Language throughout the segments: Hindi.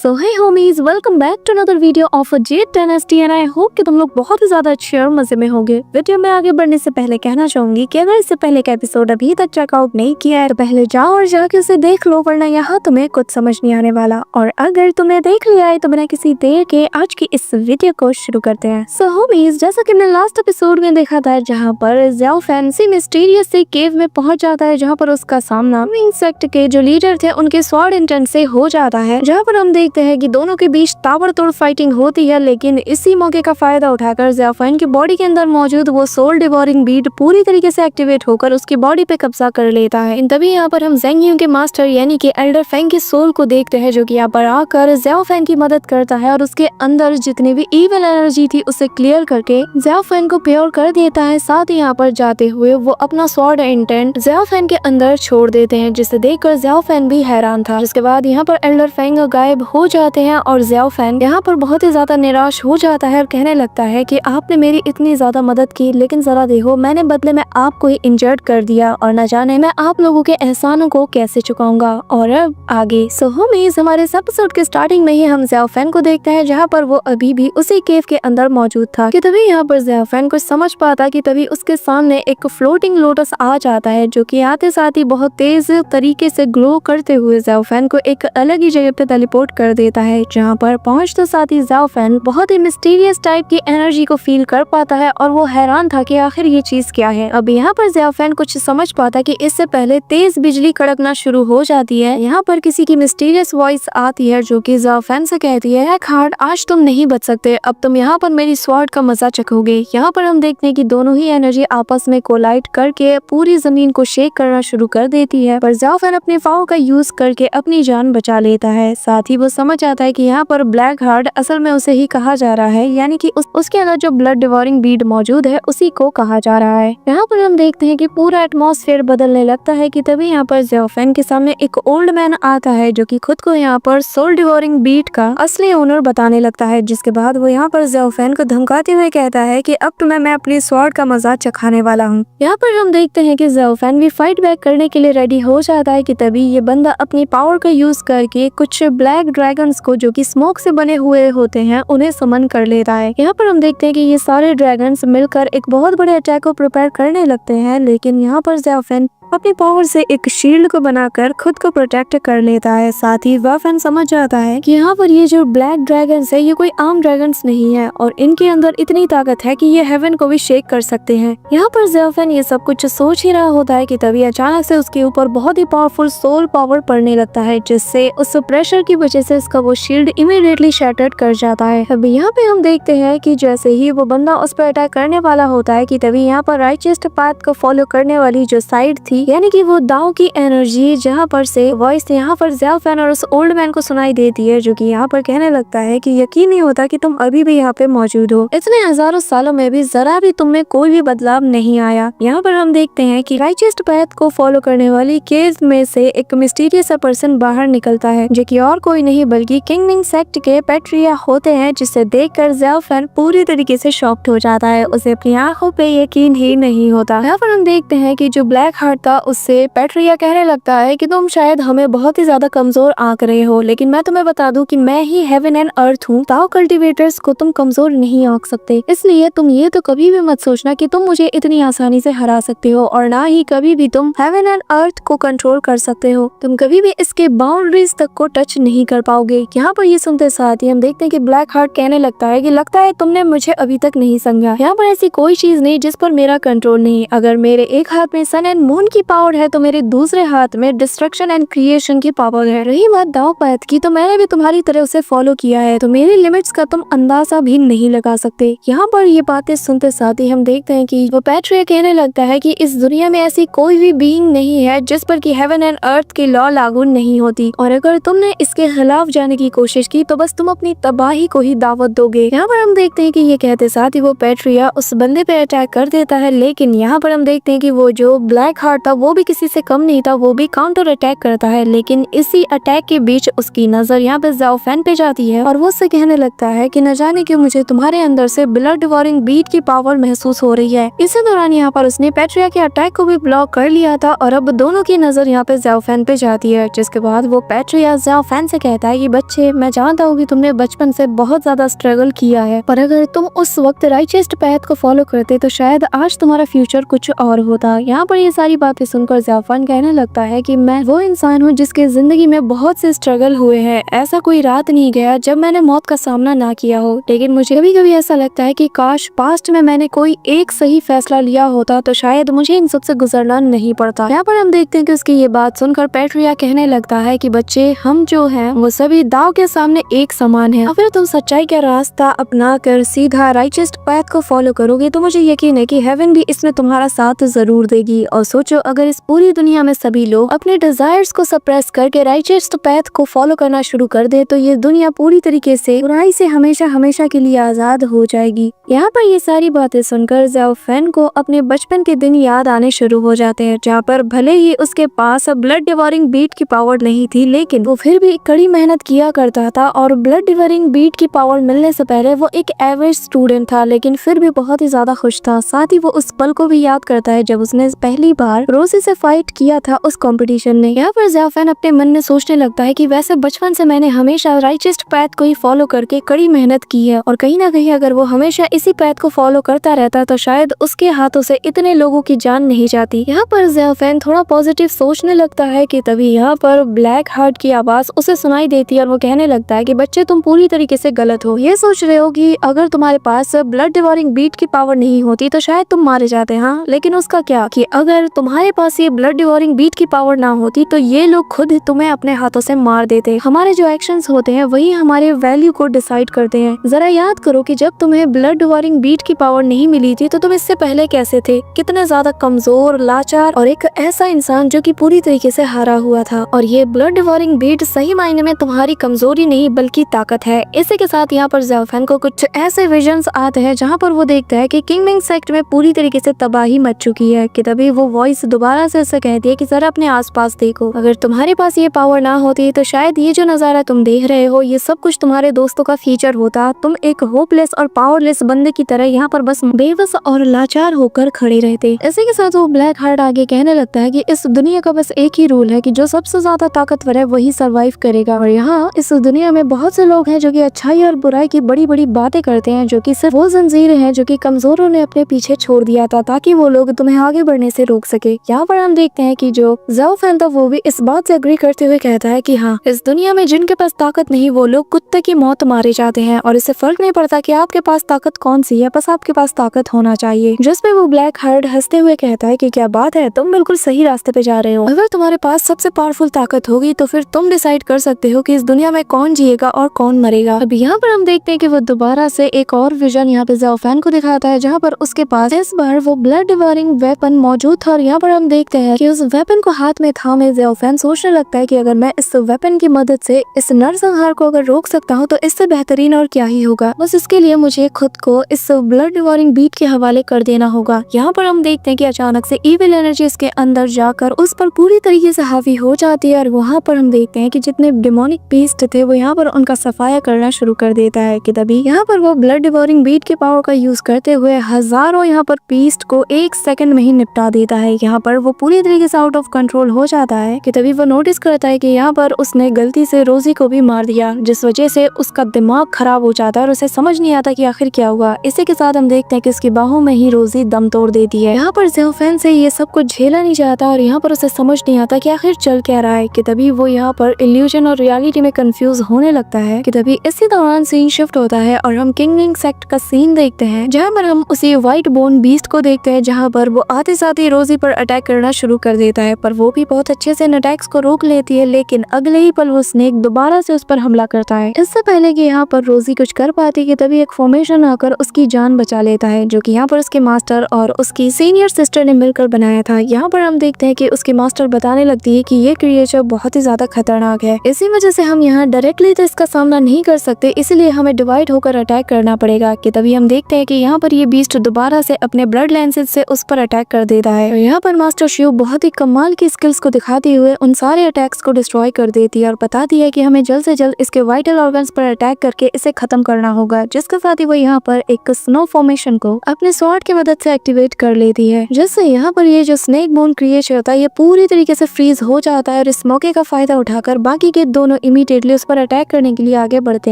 So hey homies, welcome back to another video of Z dynasty and I hope कि तुम लोग बहुत ही ज्यादा अच्छे और मजे में होंगे। वीडियो में आगे बढ़ने से पहले कहना चाहूंगी कि अगर इससे पहले का एपिसोड अभी तक चेकआउट नहीं किया है तो पहले जाओ और जाके उसे देख लो, वरना यहाँ तुम्हें कुछ समझ नहीं आने वाला। और अगर तुमने देख लिया है तो बिना किसी देर के आज की इस वीडियो को शुरू करते हैं। सो होमीज, जैसा कि हमने लास्ट एपिसोड में देखा था जहाँ पर ज़ियाओ फैंसी मिस्टीरियस से केव में पहुंच जाता है, जहाँ पर उसका सामना इंसेक्ट के जो लीडर थे उनके स्वॉर्ड इंटेंट से हो जाता है, जहाँ पर हम देखते हैं कि दोनों के बीच ताबड़तोड़ फाइटिंग होती है। लेकिन इसी मौके का फायदा उठाकर ज़ियाओ फैन की बॉडी के अंदर मौजूद वो सोल डिवोरिंग बीड पूरी तरीके से एक्टिवेट होकर उसकी बॉडी पे कब्जा कर लेता है। तभी यहाँ पर हम ज़ेंग यूं के मास्टर यानी कि एल्डर फेंग के सोल को देखते हैं, जो कि यहाँ पर आकर ज़ियाओ फैन की मदद करता है और उसके अंदर जितनी भी इविल एनर्जी थी उसे क्लियर करके ज़ियाओ फैन को प्योर कर देता है। साथ ही यहाँ पर जाते हुए वो अपना स्वॉर्ड इंटेंट ज़ियाओ फैन के अंदर छोड़ देते हैं, जिसे देखकर ज़ियाओ फैन भी हैरान था। जिसके बाद यहाँ पर एल्डर फेंग गायब हो जाते हैं और ज़ियाओ फैन यहाँ पर बहुत ही ज्यादा निराश हो जाता है और कहने लगता है कि आपने मेरी इतनी ज्यादा मदद की, लेकिन जरा देखो मैंने बदले में आपको ही इंजर्ड कर दिया और न जाने मैं आप लोगों के एहसानों को कैसे चुकाऊंगा। और अब आगे सो होमीज, हमारे इस एपिसोड के स्टार्टिंग में ही हम ज़ियाओ फैन को देखते हैं, जहाँ पर वो अभी भी उसी केव के अंदर मौजूद था कि तभी यहाँ पर ज़ियाओ फैन कुछ समझ पाता कि तभी उसके सामने एक फ्लोटिंग लोटस आ जाता है, जो कि आते साथ ही बहुत तेज तरीके से ग्लो करते हुए ज़ियाओ फैन को एक अलग ही जगह पे टेलीपोर्ट कर देता है। जहाँ पर पहुंच तो साथ ही ज़ियाओ फैन बहुत ही मिस्टीरियस टाइप की एनर्जी को फील कर पाता है और वो हैरान था कि आखिर ये चीज क्या है। अब यहाँ पर ज़ियाओ फैन कुछ समझ पाता कि इससे पहले तेज बिजली कड़कना शुरू हो जाती है। यहाँ पर किसी की मिस्टीरियस वॉइस आती है, जो कि ज़ियाओ फैन से कहती है हार्ड, आज तुम नहीं बच सकते, अब तुम यहाँ पर मेरी स्वॉर्ड का मजा चखोगे। यहाँ पर हम देखते हैं कि दोनों ही एनर्जी आपस में कोलाइड करके पूरी जमीन को शेक करना शुरू कर देती है, पर ज़ियाओ फैन अपने पावर का यूज करके अपनी जान बचा लेता है। साथ ही वो समझ आता है कि यहाँ पर ब्लैक हार्ट असल में उसे ही कहा जा रहा है, यानी कि उसके अंदर जो ब्लड डिवोरिंग बीड मौजूद है उसी को कहा जा रहा है। यहाँ पर हम देखते हैं कि पूरा एटमॉस्फेयर बदलने लगता है कि तभी यहाँ पर ज़ियाओ फैन के सामने एक ओल्ड मैन आता है, जो कि खुद को यहाँ पर सोल डिवोरिंग बीड का असली ओनर बताने लगता है। जिसके बाद वो यहाँ पर ज़ियाओ फैन को धमकाते हुए कहता है कि अब तुम्हें मैं अपनी स्वॉर्ड का मजा चखाने वाला हूँ। यहाँ पर हम देखते हैं कि ज़ियाओ फैन भी फाइट बैक करने के लिए रेडी हो जाता है कि तभी ये बंदा अपनी पावर का यूज करके कुछ ब्लैक ड्रैगन्स को, जो कि स्मोक से बने हुए होते हैं, उन्हें समन कर लेता है। यहाँ पर हम देखते हैं कि ये सारे ड्रैगन्स मिलकर एक बहुत बड़े अटैक को प्रिपेयर करने लगते हैं, लेकिन यहाँ पर ज़ियाओ फैन अपनी पावर से एक शील्ड को बनाकर खुद को प्रोटेक्ट कर लेता है। साथ ही वह फैन समझ जाता है कि यहाँ पर ये जो ब्लैक ड्रैगन्स है ये कोई आम ड्रैगन्स नहीं है और इनके अंदर इतनी ताकत है कि ये हेवन को भी शेक कर सकते हैं। यहाँ पर ज़ियाओ फैन ये सब कुछ सोच ही रहा होता है कि तभी अचानक से उसके ऊपर बहुत ही पावरफुल सोल पावर पड़ने लगता है, जिससे उस प्रेशर की वजह से उसका वो शील्ड इमीडिएटली शैटर्ड कर जाता है। अभी यहाँ पे हम देखते हैं कि जैसे ही वो बंदा उस पर अटैक करने वाला होता है कि तभी यहाँ पर राइचेस्ट पाथ को फॉलो करने वाली जो साइड थी, यानी कि वो दाव की एनर्जी, जहाँ पर से वॉइस यहाँ पर ज़ियाओ फैन और उस ओल्ड मैन को सुनाई देती है, जो कि यहाँ पर कहने लगता है कि यकीन नहीं होता कि तुम अभी भी यहाँ पे मौजूद हो, इतने हजारों सालों में भी जरा भी तुम में कोई भी बदलाव नहीं आया। यहाँ पर हम देखते हैं कि राइचेस्ट पैथ को फॉलो करने वाली केव में से एक मिस्टीरियस पर्सन बाहर निकलता है, जो कि और कोई नहीं बल्कि किंगनिंग सेक्ट के पेट्रिया होते हैं, जिसे देखकर ज़ियाओ फैन पूरी तरीके से शॉक्ड हो जाता है। उसे अपनी आंखों पे यकीन ही नहीं होता। यहाँ पर हम देखते हैं कि जो ब्लैक हार्ट था उससे पेट्रिया कहने लगता है कि तुम शायद हमें बहुत ही ज्यादा कमजोर आंक रहे हो, लेकिन मैं तुम्हें बता दूं कि मैं ही हेवन एंड अर्थ हूँ। ताओ कल्टीवेटर्स को तुम कमजोर नहीं आंक सकते, इसलिए तुम ये तो कभी भी मत सोचना कि तुम मुझे इतनी आसानी से हरा सकते हो, और ना ही कभी भी तुम हेवन एंड अर्थ को कंट्रोल कर सकते हो। तुम कभी भी इसके बाउंड्रीज तक को टच नहीं कर पाओगे। यहाँ पर ये सुनते साथ ही हम देखते हैं कि ब्लैक हार्ट कहने लगता है कि लगता है तुमने मुझे अभी तक नहीं समझा। यहाँ पर ऐसी कोई चीज नहीं जिस पर मेरा कंट्रोल नहीं। अगर मेरे एक हाथ में सन एंड मून की पावर है तो मेरे दूसरे हाथ में डिस्ट्रक्शन एंड क्रिएशन की पावर है। रही बात दाव पैथ की, तो मैंने भी तुम्हारी तरह उसे फॉलो किया है, तो मेरी लिमिट्स का तुम अंदाजा भी नहीं लगा सकते। यहाँ पर ये बातें सुनते साथ ही हम देखते हैं कि वो पेट्रिया कहने लगता है कि इस दुनिया में ऐसी कोई भी बीइंग नहीं है जिस पर कि हेवन एंड अर्थ की लॉ लागू नहीं होती, और अगर तुमने इसके खिलाफ जाने की कोशिश की तो बस तुम अपनी तबाही को ही दावत दोगे। यहाँ पर हम देखते हैं कि ये कहते साथ ही वो पेट्रिया उस बंदे पे अटैक कर देता है, लेकिन यहाँ पर हम देखते हैं कि वो जो ब्लैक हार्ट तब वो भी किसी से कम नहीं था, वो भी काउंटर अटैक करता है। लेकिन इसी अटैक के बीच उसकी नजर यहाँ पे ज़ाओ फैन पे जाती है और वो उससे कहने लगता है कि न जाने क्यों मुझे तुम्हारे अंदर से ब्लड डिवोरिंग बीट की पावर महसूस हो रही है। इसी दौरान यहाँ पर उसने पेट्रिया के अटैक को भी ब्लॉक कर लिया था और अब दोनों की नजर यहाँ पे ज़ाओ फैन पे जाती है। जिसके बाद वो पेट्रिया ज़ाओ फैन से कहता है कि बच्चे, मैं जानता हूँ कि तुमने बचपन से बहुत ज्यादा स्ट्रगल किया है, पर अगर तुम उस वक्त राइचेस्ट पैथ को फॉलो करते तो शायद आज तुम्हारा फ्यूचर कुछ और होता। यहाँ पर ये सारी बातें सुनकर ज़ाओ फैन कहने लगता है कि मैं वो इंसान हूँ जिसके जिंदगी में बहुत से स्ट्रगल हुए हैं। ऐसा कोई रात नहीं गया जब मैंने मौत का सामना ना किया हो, लेकिन मुझे कभी कभी ऐसा लगता है कि काश पास्ट में मैंने कोई एक सही फैसला लिया होता तो शायद मुझे इन सबसे गुजरना नहीं पड़ता। यहाँ पर हम देखते हैं कि उसकी ये बात सुनकर पेट्रिया कहने लगता है कि बच्चे, हम जो हैं वो सभी दाव के सामने एक समान है। अगर तुम सच्चाई का रास्ता अपना कर सीधा राइचेस्ट पैथ को फॉलो करोगे तो मुझे यकीन है कि हेवन भी इसमें तुम्हारा साथ जरूर देगी। और सोचो, अगर इस पूरी दुनिया में सभी लोग अपने डिजायर्स को सप्रेस करके राइचेस्ट पैथ को फॉलो करना शुरू कर दे तो ये दुनिया पूरी तरीके से बुराई से हमेशा हमेशा के लिए आजाद हो जाएगी। यहाँ पर ये सारी बातें सुनकर ज़ाओ फैन को अपने बचपन के दिन याद आने शुरू हो जाते हैं, जहाँ पर भले ही उसके पास ब्लड डिवोरिंग बीट की पावर नहीं थी, लेकिन वो फिर भी कड़ी मेहनत किया करता था। और ब्लड डिवोरिंग बीट की पावर मिलने से पहले वो एक एवरेज स्टूडेंट था, लेकिन फिर भी बहुत ही ज्यादा खुश था। साथ ही वो उस पल को भी याद करता है जब उसने पहली बार रोजी से फाइट किया था उस कंपटीशन में। यहाँ पर ज़ाओ फैन अपने मन में सोचने लगता है कि वैसे बचपन से मैंने हमेशा राइचेस्ट पैथ को ही फॉलो करके कड़ी मेहनत की है, और कहीं ना कहीं अगर वो हमेशा इसी पैथ को फॉलो करता रहता तो शायद उसके हाथों से इतने लोगों की जान नहीं जाती। यहाँ पर ज़ाओ फैन थोड़ा पॉजिटिव सोचने लगता है कि तभी यहाँ पर ब्लैक हार्ट की आवाज उसे सुनाई देती है और वो कहने लगता है कि बच्चे, तुम पूरी तरीके से गलत हो। ये सोच रहे हो कि अगर तुम्हारे पास ब्लड डिवोरिंग बीट की पावर नहीं होती तो शायद तुम मारे जाते। हाँ, लेकिन उसका क्या कि अगर तुम्हारे पास ये ब्लड डिवोरिंग बीट की पावर ना होती तो ये लोग खुद तुम्हें अपने हाथों से मार देते। हमारे जो एक्शंस होते हैं वही हमारे वैल्यू को डिसाइड करते हैं। जरा याद करो कि जब तुम्हें ब्लड डिवोरिंग बीट की पावर नहीं मिली थी तो तुम इससे पहले कैसे थे, कितने ज्यादा कमजोर, लाचार और एक ऐसा इंसान जो कि पूरी तरीके से हारा हुआ था। और ये ब्लड डिवोरिंग बीट सही मायने में तुम्हारी कमजोरी नहीं बल्कि ताकत है। इसी के साथ यहाँ पर ज़ाओ फैन को कुछ ऐसे विजन्स आते हैं जहाँ पर वो देखता है कि किंगमिंग सेक्ट में पूरी तरीके से तबाही मच चुकी है, कि तभी वो वॉइस दोबारा से उसे कहती है कि जरा अपने आसपास देखो, अगर तुम्हारे पास ये पावर ना होती तो शायद ये जो नजारा तुम देख रहे हो ये सब कुछ तुम्हारे दोस्तों का फीचर होता। तुम एक होपलेस और पावरलेस बंदे की तरह यहाँ पर बस बेबस और लाचार होकर खड़े रहते। इसी के साथ वो ब्लैक हार्ट आगे कहने लगता है कि इस दुनिया का बस एक ही रूल है कि जो सबसे ज्यादा ताकतवर है वही सरवाइव करेगा। और यहाँ इस दुनिया में बहुत से लोग हैं जो कि अच्छाई और बुराई की बड़ी बड़ी बातें करते हैं, जो कि सिर्फ वो जंजीरें हैं जो कि कमजोरों ने अपने पीछे छोड़ दिया था ताकि वो लोग तुम्हें आगे बढ़ने से रोक सके। यहाँ पर हम देखते हैं कि जो ज़ाओ फैन था वो भी इस बात से एग्री करते हुए कहता है कि हाँ, इस दुनिया में जिनके पास ताकत नहीं वो लोग कुत्ते की मौत मारे जाते हैं, और इससे फर्क नहीं पड़ता कि आपके पास ताकत कौन सी है, बस आपके पास ताकत होना चाहिए। जिसपे वो ब्लैक हार्ट हंसते हुए कहता है कि क्या बात है, तुम बिल्कुल सही रास्ते पे जा रहे हो। अगर तुम्हारे पास सबसे पावरफुल ताकत होगी तो फिर तुम डिसाइड कर सकते हो कि इस दुनिया में कौन जिएगा और कौन मरेगा। अब यहाँ पर हम देखते हैं कि वो दोबारा से एक और विजन यहाँ पे ज़ाओ फैन को दिखाता है, जहाँ पर उसके पास इस बार वो ब्लड डिवोरिंग वेपन मौजूद था। और यहाँ पर हम देखते हैं कि उस वेपन को हाथ में थामे ज़ाओ फैन सोचने लगता है कि अगर मैं इस वेपन की मदद से इस नरसंहार को अगर रोक सकता हूँ तो इससे बेहतरीन और क्या ही होगा। बस इसके लिए मुझे खुद को इस ब्लड डिवोरिंग बीट के हवाले कर देना होगा। यहाँ पर हम देखते हैं कि अचानक से इविल एनर्जी इसके अंदर जाकर उस पर पूरी तरीके से हावी हो जाती है, और वहाँ पर हम देखते हैं कि जितने डिमोनिक बीस्ट थे वो यहाँ पर उनका सफाया करना शुरू कर देता है। कि तभी यहाँ पर वो ब्लड डिवोरिंग बीट के पावर का यूज करते हुए हजारों यहाँ पर बीस्ट को एक सेकंड में ही निपटा देता है। यहाँ पर वो पूरी तरीके से आउट ऑफ कंट्रोल हो जाता है। कि तभी वो नोटिस करता है कि यहाँ पर उसने गलती से रोजी को भी मार दिया, जिस वजह से उसका दिमाग खराब हो जाता है और उसे समझ नहीं आता कि आखिर क्या हुआ। इसी के साथ हम देखते हैं कि उसकी बाहों में ही रोजी दम तोड़ देती है। यहाँ पर ज़ाओ फैन से ये सब कुछ झेला नहीं जाता और यहाँ पर उसे समझ नहीं आता कि आखिर चल क्या रहा है। कि तभी वो यहाँ पर इल्यूजन और रियलिटी में कंफ्यूज होने लगता है। कि तभी इसी दौरान सीन शिफ्ट होता है और हम किंगमिंग सेक्ट का सीन देखते हैं, जहाँ पर हम उसी व्हाइट बोन बीस्ट को देखते हैं, जहाँ पर वो आते साथ ही रोजी पर अटैक करना शुरू कर देता है, पर वो भी बहुत अच्छे से इन अटैक्स को रोक लेती है। लेकिन अगले ही पल वो स्नेक दोबारा से उस पर हमला करता है। इससे पहले कि यहाँ पर रोजी कुछ कर पाती कि तभी एक फॉर्मेशन आकर उसकी जान बचा लेता है, जो कि यहाँ पर उसके मास्टर और उसकी सीनियर सिस्टर ने मिलकर बनाया था। यहाँ पर हम देखते हैं कि उसकी मास्टर बताने लगती है कि ये क्रिएचर बहुत ही ज्यादा खतरनाक है, इसी वजह से हम यहाँ डायरेक्टली तो इसका सामना नहीं कर सकते, इसलिए हमें डिवाइड होकर अटैक करना पड़ेगा। कि तभी हम देखते हैं कि यहाँ पर ये बीस्ट दोबारा से अपने ब्लड लेंसेज से उस पर अटैक कर देता है। और यहाँ पर पर मास्टर शिव बहुत ही कमाल की स्किल्स को दिखाते हुए उन सारे अटैक्स को डिस्ट्रॉय कर देती है और बताती है कि हमें जल्द से जल्द इसके वाइटल ऑर्गन्स पर अटैक करके इसे खत्म करना होगा। जिसके साथ ही वो यहाँ पर एक स्नो फॉर्मेशन को अपने स्वॉर्ड की मदद से एक्टिवेट कर लेती है, जिससे यहाँ पर ये जो स्नेक बोन क्रिएचर था ये पूरी तरीके से फ्रीज हो जाता है और इस मौके का फायदा उठाकर बाकी के दोनों इमीडिएटली उस पर अटैक करने के लिए आगे बढ़ते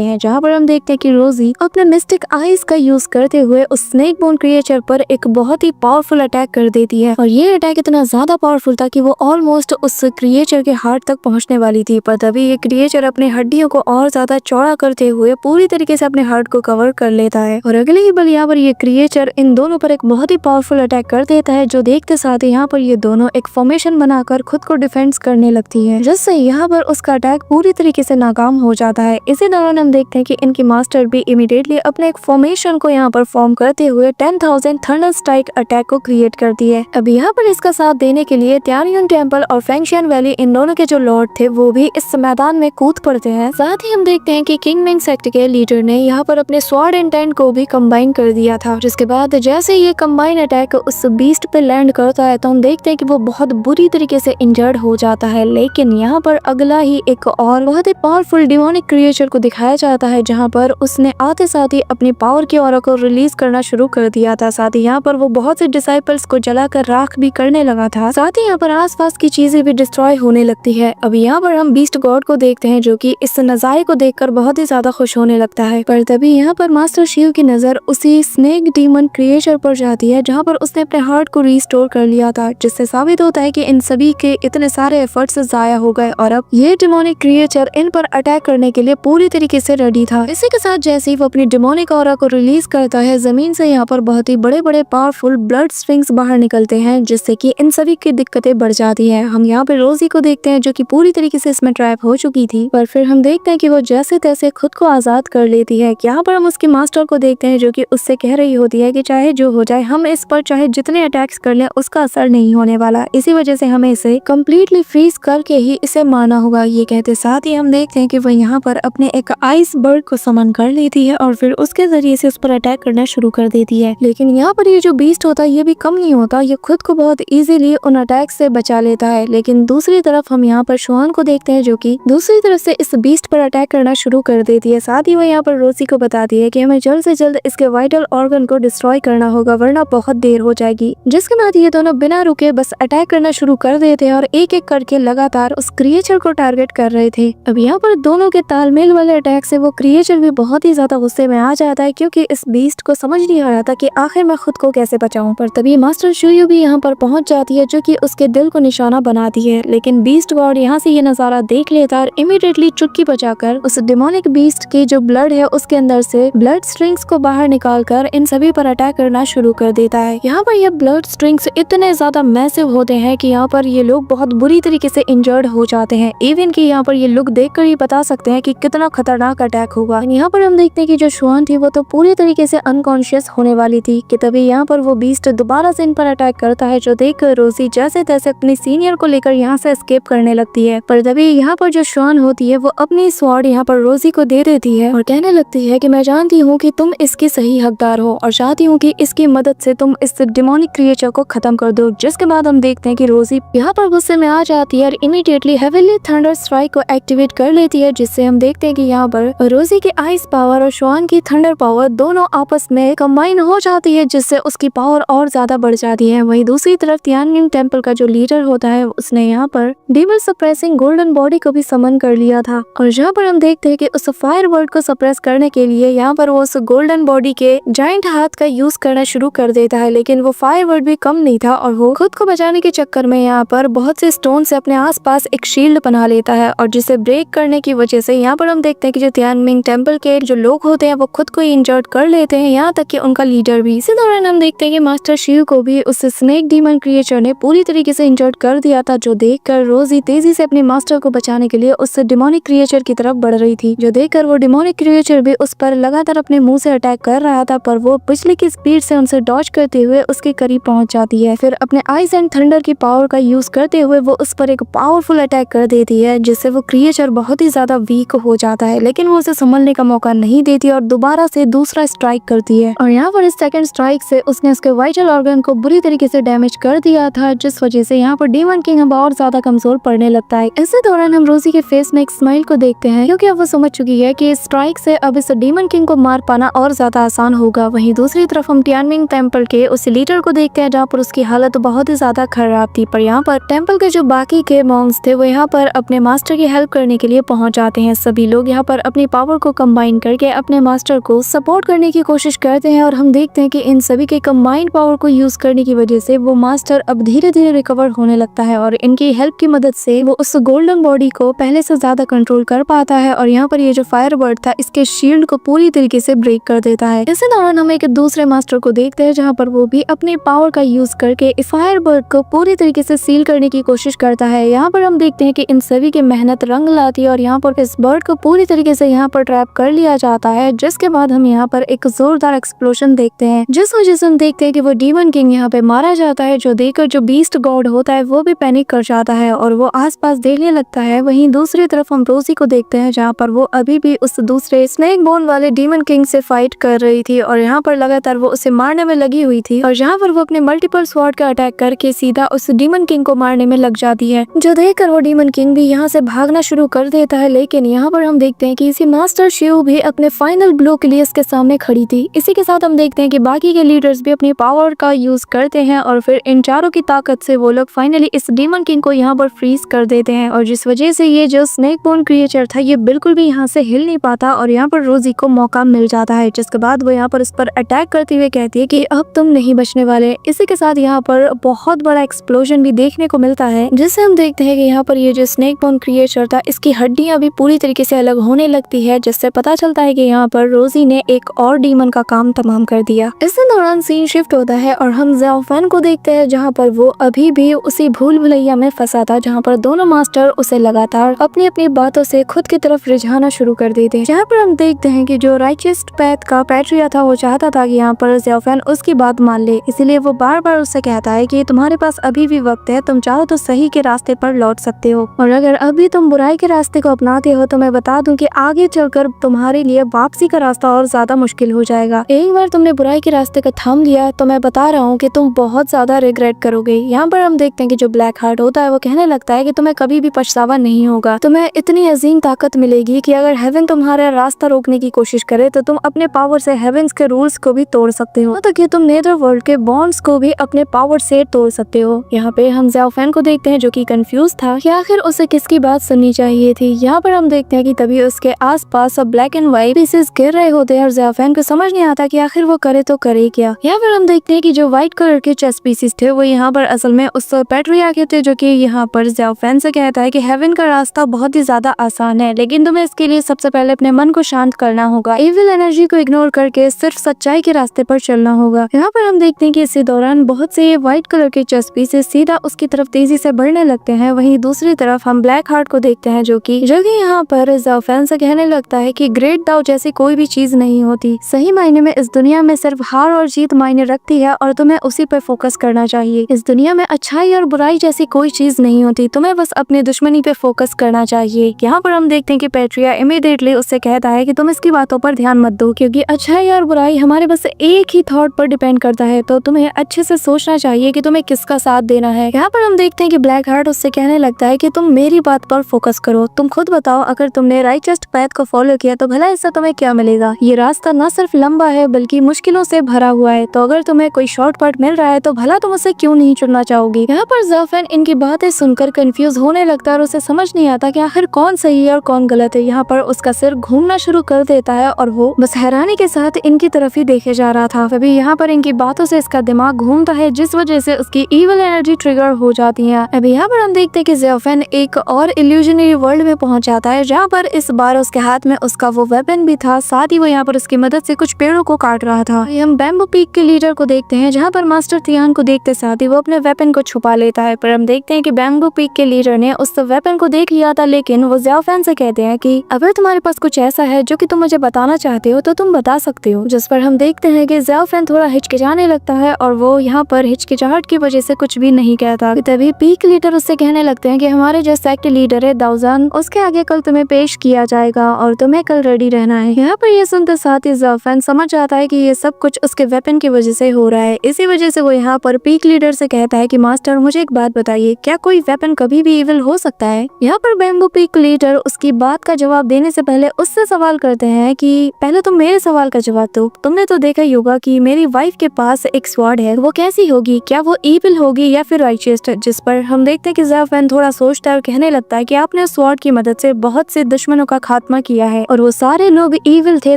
हैं। जहाँ पर हम देखते हैं कि रोजी अपने मिस्टिक आईज का यूज करते हुए उस स्नेक बोन क्रिएचर पर एक बहुत ही पावरफुल अटैक कर देती है और ये अटैक इतना ज्यादा पावरफुल था कि वो ऑलमोस्ट उस क्रिएचर के हार्ट तक पहुंचने वाली थी। पर तभी ये क्रिएचर अपने हड्डियों को और ज्यादा चौड़ा करते हुए पूरी तरीके से अपने हार्ट को कवर कर लेता है और अगले ही पल यहाँ पर ये क्रिएचर इन दोनों पर एक बहुत ही पावरफुल अटैक कर देता है, जो देखते साथ ही यहाँ पर ये दोनों एक फॉर्मेशन बनाकर खुद को डिफेंस करने लगती है, जिससे यहाँ पर उसका अटैक पूरी तरीके से नाकाम हो जाता है। इसी दौरान हम देखते हैं कि इनकी मास्टर भी इमीडिएटली अपने एक फॉर्मेशन को यहाँ पर फॉर्म करते हुए 10,000 थंडर स्ट्राइक अटैक को क्रिएट करती है। अब यहाँ पर इसका साथ देने के लिए तियानयन टेम्पल और फेंगशियन वैली इन दोनों के जो लॉर्ड थे वो भी इस मैदान में कूद पड़ते हैं। साथ ही हम देखते हैं कि किंग मिंग सेक्ट के लीडर ने यहाँ पर अपने स्वॉर्ड एंड टेंट को भी कंबाइन कर दिया था, जिसके बाद जैसे ये कंबाइन अटैक उस बीस्ट पे लैंड करता है तो हम देखते हैं कि वो बहुत बुरी तरीके से इंजर्ड हो जाता है। लेकिन यहाँ पर अगला ही एक और बहुत ही पावरफुल डिमोनिक क्रिएचर को दिखाया जाता है, जहाँ पर उसने आते साथ ही अपनी पावर की ऑरा को रिलीज करना शुरू कर दिया था। साथ ही यहाँ पर वो बहुत से डिसाइपल्स को जलाकर राख भी करने लगा था। साथ ही यहाँ पर आसपास की चीजें भी डिस्ट्रॉय होने लगती है। अब यहाँ पर हम बीस्ट गॉड को देखते हैं जो कि इस नजारे को देखकर बहुत ही ज्यादा खुश होने लगता है। पर तभी यहाँ पर मास्टर शिव की नजर उसी स्नेक डीमन क्रिएचर पर जाती है, जहाँ पर उसने अपने हार्ट को रिस्टोर कर लिया था, जिससे साबित होता है कि इन सभी के इतने सारे एफर्ट्स जाया हो गए और अब ये डिमोनिक क्रिएचर इन पर अटैक करने के लिए पूरी तरीके से रेडी था। इसी के साथ जैसे ही वो अपनी डिमोनिक ऑरा को रिलीज करता है, जमीन से यहाँ पर बहुत ही बड़े बड़े पावरफुल ब्लड स्ट्रिंग्स बाहर निकलते हैं, जिससे कि इन सभी की दिक्कतें बढ़ जाती है। हम यहाँ पे रोजी को देखते हैं जो कि पूरी तरीके से इसमें ट्रैप हो चुकी थी, पर फिर हम देखते हैं कि वो जैसे तैसे खुद को आजाद कर लेती है। यहाँ पर हम उसकी मास्टर को देखते हैं जो कि उससे कह रही होती है कि चाहे जो हो जाए हम इस पर चाहे जितने अटैक्स कर लें उसका असर नहीं होने वाला, इसी वजह से हमें इसे कम्प्लीटली फ्रीज करके ही इसे मारना होगा। ये कहते साथ ही हम देखते हैं कि वो यहाँ पर अपने एक आइस बर्ड को समन कर लेती है और फिर उसके जरिए से उस पर अटैक करना शुरू कर देती है। लेकिन यहाँ पर ये जो बीस्ट होता है ये भी कम नहीं होता, ये खुद को बहुत इजीली उन अटैक से बचा लेता है। लेकिन दूसरी तरफ हम यहाँ पर शुआन को देखते हैं जो कि दूसरी तरफ से इस बीस्ट पर अटैक करना शुरू कर देती है। साथ ही वो यहाँ पर रोजी को बताती है कि हमें जल्द से जल्द इसके वाइटल ऑर्गन को डिस्ट्रॉय करना होगा वरना बहुत देर हो जाएगी। जिसके बाद ये दोनों बिना रुके बस अटैक करना शुरू कर देते हैं और एक एक करके लगातार उस क्रिएचर को टारगेट कर रहे थे। अब यहाँ पर दोनों के तालमेल वाले अटैक से वो क्रिएचर भी बहुत ही ज्यादा गुस्से में आ जाता है, क्योंकि इस बीस्ट को समझ नहीं आ रहा था कि आखिर मैं खुद को कैसे बचाऊं। पर तभी मास्टर शुयू भी यहाँ पर पहुंच जाती है जो कि उसके दिल को निशाना बनाती है। लेकिन बीस्ट गॉड यहाँ से ये नजारा देख लेता है और इमीडिएटली चुटकी बजाकर उस डिमोनिक बीस्ट की जो ब्लड है उसके अंदर से ब्लड स्ट्रिंग्स को बाहर निकालकर इन सभी पर अटैक करना शुरू कर देता है। यहाँ पर ये ब्लड स्ट्रिंग्स इतने ज्यादा मैसिव होते हैं कि यहाँ पर ये लोग बहुत बुरी तरीके से इंजर्ड हो जाते हैं। इवन कि यहाँ पर ये लुक देखकर ही बता सकते हैं कि कितना खतरनाक अटैक होगा। यहाँ पर हम देखते हैं कि जो शुआन थी वो तो पूरी तरीके से अनकॉन्शियस होने वाली थी कि तभी यहाँ पर वो बीस्ट दोबारा से इन पर अटैक करता है, जो देखकर रोजी जैसे तैसे अपनी सीनियर को लेकर यहाँ से एस्केप करने लगती है। पर तभी यहाँ पर जो शुआन होती है वो अपनी स्वॉर्ड यहाँ पर रोजी को दे देती है और कहने लगती है कि मैं जानती हूँ कि तुम इसकी सही हकदार हो और चाहती हूँ कि इसकी मदद से तुम इस डिमोनिक क्रिएचर को खत्म कर दो। जिसके बाद हम देखते हैं कि रोजी यहाँ पर गुस्से में आ जाती है और इमीडिएटली हेवनली थंडर स्ट्राइक को एक्टिवेट कर लेती है, जिससे हम देखते हैं कि यहाँ पर रोजी की आइस पावर और शुआन की थंडर पावर दोनों आपस में कंबाइन हो जाती है, जिससे उसकी पावर और ज्यादा बढ़ जाती है। वहीं दूसरी तरफ तियानयन टेम्पल का जो लीडर होता है उसने यहाँ पर डीमन सप्रेसिंग गोल्डन बॉडी को भी समन कर लिया था और जहाँ पर हम देखते हैं कि उस फायर वर्ड को सप्रेस करने के लिए यहाँ पर वो उस गोल्डन बॉडी के जाइंट हाथ का यूज करना शुरू कर देता है। लेकिन वो फायर वर्ड भी कम नहीं था और वो खुद को बचाने के चक्कर में यहाँ पर बहुत से स्टोन से अपने आसपास एक शील्ड बना लेता है और जिसे ब्रेक करने की वजह से यहाँ पर हम देखते हैं कि जो तियानमिंग टेम्पल के जो लोग होते हैं वो खुद को इंजर्ड कर लेते हैं, यहाँ तक कि उनका लीडर भी। इसी दौरान हम देखते हैं कि मास्टर शिव को भी उस स्नेक डीमन क्रिएचर ने पूरी तरीके से इंजर्ड कर दिया था, जो देखकर रोजी तेजी से अपने मास्टर को बचाने के लिए उस डिमोनिक क्रिएचर की तरफ बढ़ रही थी, जो देखकर वो डिमोनिक क्रिएचर भी उस पर लगातार अपने मुंह से अटैक कर रहा था, पर वो बिजली की स्पीड से उनसे डॉज करते हुए उसके करीब पहुंच जाती है। फिर अपने आइस एंड थंडर की पावर का यूज करते हुए वो उस पर एक पावरफुल अटैक कर देती है, जिससे वो क्रिएचर बहुत ही ज्यादा वीक हो जाता है। लेकिन वो उसे संभलने का मौका नहीं देती और दोबारा से दूसरा स्ट्राइक करती है और यहाँ पर इस सेकंड स्ट्राइक से उसने उसके वाइटल ऑर्गन को बुरी तरीके से डैमेज कर कर दिया था, जिस वजह से यहाँ पर डीमन किंग अब और ज्यादा कमजोर पड़ने लगता है। इसी दौरान हम रोजी के फेस में एक स्माइल को देखते हैं, क्योंकि अब वो समझ चुकी है कि इस स्ट्राइक से अब इस डीमन किंग को मार पाना और ज्यादा आसान होगा। वहीं दूसरी तरफ हम टियानमिंग टेम्पल के उस लीडर को देखते हैं, जहाँ पर उसकी हालत बहुत ही ज्यादा खराब थी। पर यहाँ पर टेम्पल के जो बाकी के मॉन्क्स थे वो यहाँ पर अपने मास्टर की हेल्प करने के लिए पहुंच जाते हैं। सभी लोग यहाँ पर अपनी पावर को कंबाइन करके अपने मास्टर को सपोर्ट करने की कोशिश करते हैं, और हम देखते हैं कि इन सभी के कंबाइंड पावर को यूज करने की वजह से वो मास्टर अब धीरे धीरे रिकवर होने लगता है, और इनकी हेल्प की मदद से वो उस गोल्डन बॉडी को पहले से ज्यादा कंट्रोल कर पाता है, और यहाँ पर ये जो फायर बर्ड था इसके शील्ड को पूरी तरीके से ब्रेक कर देता है। इसी दौरान हम एक दूसरे मास्टर को देखते हैं, जहाँ पर वो भी अपनी पावर का यूज करके इस फायर बर्ड को पूरी तरीके से सील करने की कोशिश करता है। यहाँ पर हम देखते हैं कि इन सभी की मेहनत रंग लाती है, और यहाँ पर इस बर्ड को पूरी तरीके से यहाँ पर ट्रैप कर लिया जाता है, जिसके बाद हम यहाँ पर एक जोरदार एक्सप्लोजन देखते हैं, जिस वजह से हम देखते हैं कि वो डीमन किंग यहाँ पे मारा जाता है, जो देखकर जो बीस्ट गॉड होता है वो भी पैनिक कर जाता है और वो आसपास देखने लगता है। वहीं दूसरी तरफ हम रोजी को देखते हैं, जहाँ पर वो अभी भी उस दूसरे स्नेक बोन वाले डीमन किंग से फाइट कर रही थी, और यहाँ पर लगातार वो उसे मारने में लगी हुई थी, और जहाँ पर वो अपने मल्टीपल स्वॉर्ड का अटैक करके सीधा उस डीमन किंग को मारने में लग जाती है, जो देखकर वो डीमन किंग भी यहाँ से भागना शुरू कर देता है। लेकिन यहाँ पर हम देखते हैं कि इसी मास्टर शिव भी अपने फाइनल ब्लो के लिए इसके सामने खड़ी थी। इसी के साथ हम देखते हैं कि बाकी के लीडर्स भी अपनी पावर का यूज करते हैं, और फिर इन चारों की ताकत से वो लोग फाइनली इस डीमन किंग को यहाँ पर फ्रीज कर देते हैं, और जिस वजह से ये जो स्नेक बोन क्रिएचर था ये बिल्कुल भी यहाँ से हिल नहीं पाता, और यहाँ पर रोजी को मौका मिल जाता है, जिसके बाद वो यहाँ पर इस पर अटैक करते हुए कहती है कि अब तुम नहीं बचने वाले। इसी के साथ यहाँ पर बहुत बड़ा एक्सप्लोजन भी देखने को मिलता है, जिससे हम देखते हैं कि यहाँ पर ये जो स्नेक बोन क्रिएचर था इसकी हड्डियां भी पूरी तरीके से अलग होने लगती है, जिससे पता चलता है कि यहाँ पर रोजी ने एक और डीमन का काम तमाम कर दिया। इसी दौरान सीन शिफ्ट होता है और हम ज़ाओ फैन को देखते हैं, जहाँ पर वो अभी भी उसी भूल भुलैया में फंसा था, जहाँ पर दोनों मास्टर उसे लगातार अपनी अपनी बातों से खुद की तरफ रिझाना शुरू कर देते हैं। जहाँ पर हम देखते हैं कि जो राइचियस्ट पैथ का पैट्रिया था वो चाहता था कि यहाँ पर ज़ाओ फैन उसकी बात मान ले, इसीलिए वो बार बार उससे कहता है कि तुम्हारे पास अभी भी वक्त है, तुम चाहो तो सही के रास्ते पर लौट सकते हो, और अगर अभी तुम बुराई के रास्ते को अपनाते हो तो मैं बता दूं कि आगे चलकर तुम्हारे लिए वापसी का रास्ता और ज्यादा मुश्किल हो जाएगा। एक बार तुमने बुराई के रास्ते का थाम लिया तो मैं बता रहा हूँ कि तुम बहुत ज्यादा रिग्रेट करोगे। यहाँ पर हम देखते हैं कि जो ब्लैक हार्ट होता है वो कहने लगता है कि तुम्हें कभी भी पछतावा नहीं होगा, तुम्हें इतनी अजीम ताकत मिलेगी कि अगर हेवन तुम्हारा रास्ता रोकने की कोशिश करे तो तुम अपने पावर से हेवंस के रूल्स को भी तोड़ सकते हो, तो कि तुम नेदर वर्ल्ड के बॉन्ड्स को भी अपने पावर से तोड़ सकते हो। यहाँ पे हम ज़ाओ फैन को देखते हैं जो कि कंफ्यूज था कि आखिर उसे किसकी बात सुननी चाहिए थी। यहाँ पर हम देखते हैं कि तभी उसके आसपास सब ब्लैक एंड व्हाइट पीसेस गिर रहे होते हैं और ज़ाओ फैन को समझ नहीं आता कि आखिर वो करे तो करे क्या। यहाँ पर हम देखते हैं कि जो व्हाइट कलर के चेस पीसेस थे वो यहाँ पर असल में उस पैट्रिया के थे, जो कि यहाँ पर ज़ाओ फैन से कहता है कि हेवन का रास्ता बहुत ही ज्यादा आसान है, लेकिन तुम्हें इसके लिए सबसे पहले अपने मन को शांत करना होगा, इविल एनर्जी को इग्नोर करके सिर्फ सच्चाई के रास्ते पर चलना होगा। यहाँ पर हम देखते हैं कि इसी दौरान बहुत से व्हाइट कलर के चेस पीसेस सीधा उसकी तरफ तेजी से बढ़ने लगते हैं। वहीं दूसरी तरफ हम ब्लैक हार्ट को देखते हैं जो कि यहाँ पर ज़ाओ फैन से कहने लगता है कि ग्रेट दाओ जैसी कोई भी चीज नहीं होती, सही मायने में इस दुनिया में सिर्फ हार और जीत मायने रखती है और तुम्हें उसी पर फोकस करना चाहिए। इस दुनिया में अच्छाई और बुराई जैसी कोई चीज नहीं होती, तुम्हें बस अपनी दुश्मनी पे फोकस करना चाहिए। यहाँ पर हम देखते हैं कि पैट्रिया इमीडिएटली उससे कहता है कि तुम इसकी बातों पर ध्यान मत दो, क्योंकि अच्छाई और बुराई हमारे बस एक ही थॉट पर डिपेंड करता है, तो तुम्हें अच्छे से सोचना चाहिए कि तुम्हें किसका साथ देना है। यहाँ पर हम देखते हैं कि ब्लैक हार्ट उससे कहने लगता है कि तुम मेरी बात पर फोकस करो, तुम खुद बताओ अगर तुमने राइटेस्ट पैथ को फॉलो किया तो भला इससे तुम्हें क्या मिलेगा। ये रास्ता न सिर्फ लंबा है बल्कि मुश्किलों से भरा हुआ है, तो अगर तुम्हें कोई शॉर्टकट मिल रहा है तो भला तुम उसे क्यों नहीं चुनना चाहोगी। यहाँ पर ज़ाओ फैन इनकी बातें सुनकर कंफ्यूज होने लगता है और उसे समझ नहीं आता कि आखिर कौन सही है और कौन गलत है। यहाँ पर उसका सिर घूमना शुरू कर देता है और वो बस हैरानी के साथ इनकी तरफ ही देखे जा रहा था। तभी यहाँ पर इनकी बातों से इसका दिमाग घूमता है, जिस वजह से उसकी इविल एनर्जी ट्रिगर हो जाती है। अभी यहाँ पर हम देखते हैं कि ज़ाओ फैन एक और इल्यूजनरी वर्ल्ड में पहुंच जाता है, जहाँ पर इस बार उसके हाथ में उसका वो वेपन भी था, साथ ही वो यहाँ पर उसकी मदद से कुछ पेड़ों को काट रहा था। हम बैम्बू पीक के लीडर को देखते हैं, जहाँ पर मास्टर तियान को देखते साथ ही वो अपने वेपन को छुपा लेता है, पर हम देखते हैं कि बैम्बू पीक के लीडर ने उस वेपन को देख लिया था, लेकिन वो ज़ाओ फैन से कहते हैं कि अगर तुम्हारे पास कुछ ऐसा है जो कि तुम मुझे बताना चाहते हो तो तुम बता सकते हो। जिस पर हम देखते हैं कि ज़ाओ फैन थोड़ा हिचकिचाने लगता है और वो यहाँ पर हिचकिचाहट की वजह से कुछ भी नहीं कहता। तभी पीक लीडर उससे कहने लगते हैं कि हमारे जो सेक्ट लीडर है दाउजान, उसके आगे कल तुम्हें पेश किया जाएगा और तुम्हें कल रेडी रहना है। यहाँ पर ये सुनते साथ ही ज़ाओ फैन समझ जाता है कि ये सब कुछ उसके वेपन की वजह से हो रहा है, इसी वजह से वो यहाँ पर पीक पीक लीडर से कहता है कि मास्टर मुझे एक बात बताइए, क्या कोई वेपन कभी भी इविल हो सकता है? यहाँ पर बैम्बू पीक लीडर उसकी बात का जवाब देने से पहले उससे सवाल करते हैं कि पहले तुम मेरे सवाल का जवाब दो। तुमने तो देखा ही होगा कि मेरी वाइफ के पास एक स्वॉर्ड है, वो कैसी होगी? क्या वो इविल होगी या फिर राइचियस? जिस पर हम देखते हैं कि ज़ेफन थोड़ा सोचता है और कहने लगता है कि आपने स्वॉर्ड की मदद से बहुत से दुश्मनों का खात्मा किया है और वो सारे लोग इविल थे,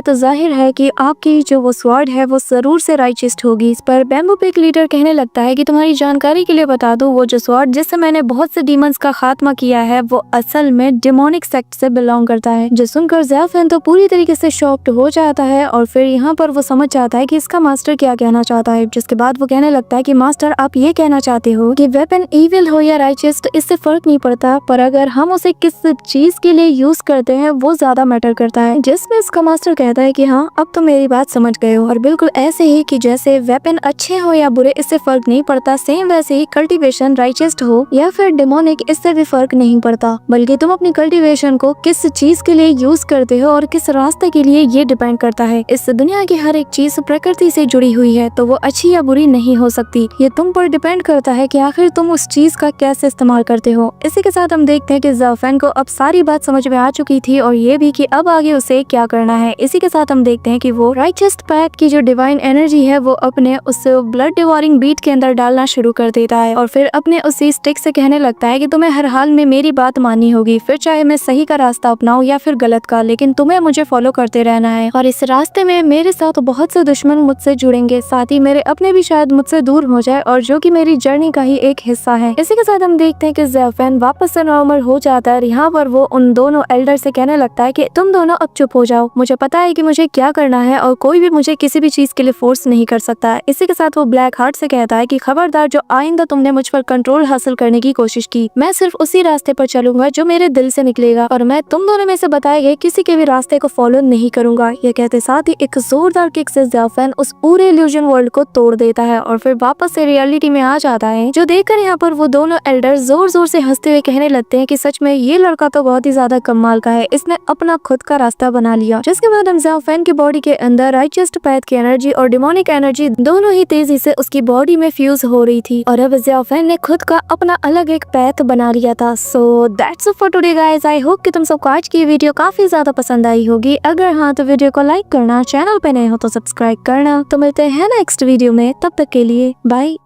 तो जाहिर है कि आपकी जो वो स्वॉर्ड है वो जरूर से राइचियस होगी। इस पर बैम्बू पीक लीडर कहने लगता है कि तुम्हारी जानकारी के लिए बता दूं, वो जो स्वॉर्ड जिससे मैंने बहुत से डीमंस का खात्मा किया है वो असल में डेमोनिक सेक्ट से बिलोंग करता है। जो सुनकर ज़ेफन तो पूरी तरीके से शॉक्ड हो जाता है और फिर यहाँ पर वो समझ जाता है कि इसका मास्टर क्या कहना चाहता है। जिसके बाद वो कहने लगता है कि मास्टर आप ये कहना चाहते हो कि वेपन इविल हो या राइचियस इससे फर्क नहीं पड़ता, पर अगर हम उसे किस चीज के लिए यूज करते हैं वो ज्यादा मैटर करता है। जिसमें इसका मास्टर कहता है कि हाँ अब तो मेरी बात समझ गए हो, और बिल्कुल ऐसे ही कि जैसे वेपन अच्छे हो या बुरे इससे फर्क नहीं पड़ता, सेम वैसे ही कल्टीवेशन राइचियस हो या फिर डेमोनिक इससे भी फर्क नहीं पड़ता, बल्कि तुम अपनी कल्टीवेशन को किस चीज के लिए यूज करते हो और किस रास्ते के लिए ये डिपेंड करता है। इस दुनिया की हर एक चीज प्रकृति से जुड़ी हुई है, तो वो अच्छी या बुरी नहीं हो सकती। ये तुम पर डिपेंड करता है कि आखिर तुम उस चीज का कैसे इस्तेमाल करते हो। इसी के साथ हम देखते हैं कि ज़ेफन को अब सारी बात समझ में आ चुकी थी और ये भी कि अब आगे उसे क्या करना है। इसी के साथ हम देखते हैं कि वो राइचियस पैथ की जो डिवाइन एनर्जी है वो अपने उस ब्लड डिवोरिंग बीट के अंदर डालना शुरू कर देता है और फिर अपने उसी स्टिक से कहने लगता है कि तुम्हें हर हाल में मेरी बात माननी होगी, फिर चाहे मैं सही का रास्ता अपनाऊं या फिर गलत का, लेकिन तुम्हें मुझे फॉलो करते रहना है। और इस रास्ते में मेरे साथ बहुत से दुश्मन मुझसे जुड़ेंगे, साथ ही मेरे अपने भी शायद मुझसे दूर हो जाए, और जो कि मेरी जर्नी का ही एक हिस्सा है। इसी के साथ हम देखते हैं कि ज़ेफन वापस से नॉर्मल हो जाता है। यहाँ पर वो उन दोनों एल्डर से कहने लगता है कि तुम दोनों अब चुप हो जाओ, मुझे पता है कि मुझे क्या करना है और कोई भी मुझे किसी भी चीज के लिए फोर्स नहीं कर सकता। इसी के साथ वो ब्लैक हार्ट से कहता है कि खबरदार, जो आइंदा तुमने मुझ पर कंट्रोल हासिल करने की कोशिश की, मैं सिर्फ उसी रास्ते पर चलूंगा जो मेरे दिल से निकलेगा, और मैं तुम दोनों में से बताए गए किसी के भी रास्ते को फॉलो नहीं करूंगा। ये कहते साथ ही एक जोरदार किक से ज़ेफन उस पूरे इल्यूजन वर्ल्ड को तोड़ देता है और फिर वापस से रियलिटी में आ जाता है। जो देखकर यहाँ पर वो दोनों एल्डर जोर जोर से हंसते हुए कहने लगते हैं कि सच में ये लड़का तो बहुत ही ज्यादा कमाल का है, इसने अपना खुद का रास्ता बना लिया। जिसके बाद हम ज़ेफन की बॉडी के अंदर राइचियस पैथ की एनर्जी और डिमोनिक एनर्जी दोनों ही तेजी से उसकी बॉडी में फ्यूज हो रही थी, और अब ज़ेफन ने खुद का अपना अलग एक पैथ बना लिया था। So that's it for today guys. I hope कि तुम सबको आज की वीडियो काफी ज्यादा पसंद आई होगी। अगर हाँ तो वीडियो को लाइक करना, चैनल पे नए हो तो सब्सक्राइब करना। तो मिलते हैं नेक्स्ट वीडियो में, तब तक के लिए बाय।